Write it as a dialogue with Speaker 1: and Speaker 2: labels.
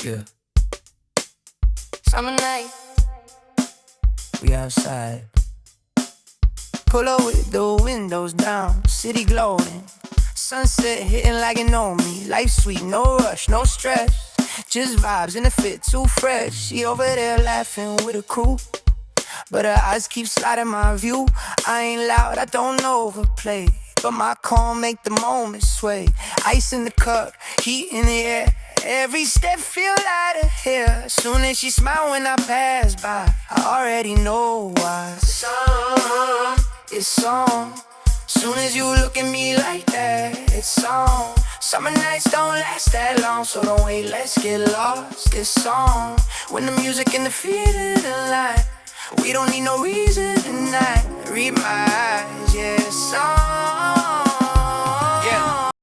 Speaker 1: Yeah,
Speaker 2: Summer night,
Speaker 1: we outside. Pull up with the windows down, city glowing. Sunset hitting like it know me. Life sweet, no rush, no stress. Just vibes in a fit, too fresh. She over there laughing with a crew, but her eyes keep sliding my view. I ain't loud, I don't overplay, but my calm make the moment sway. Ice in the cup, heat in the air. Every step feel lighter here. Soon as she smile when I pass by, I already know why. Song, it's on. Soon as you look at me like that, it's on. Summer nights don't last that long, so don't wait, let's get lost. This song, when the music and the feeling align, we don't need no reason tonight. Read my eyes, yeah.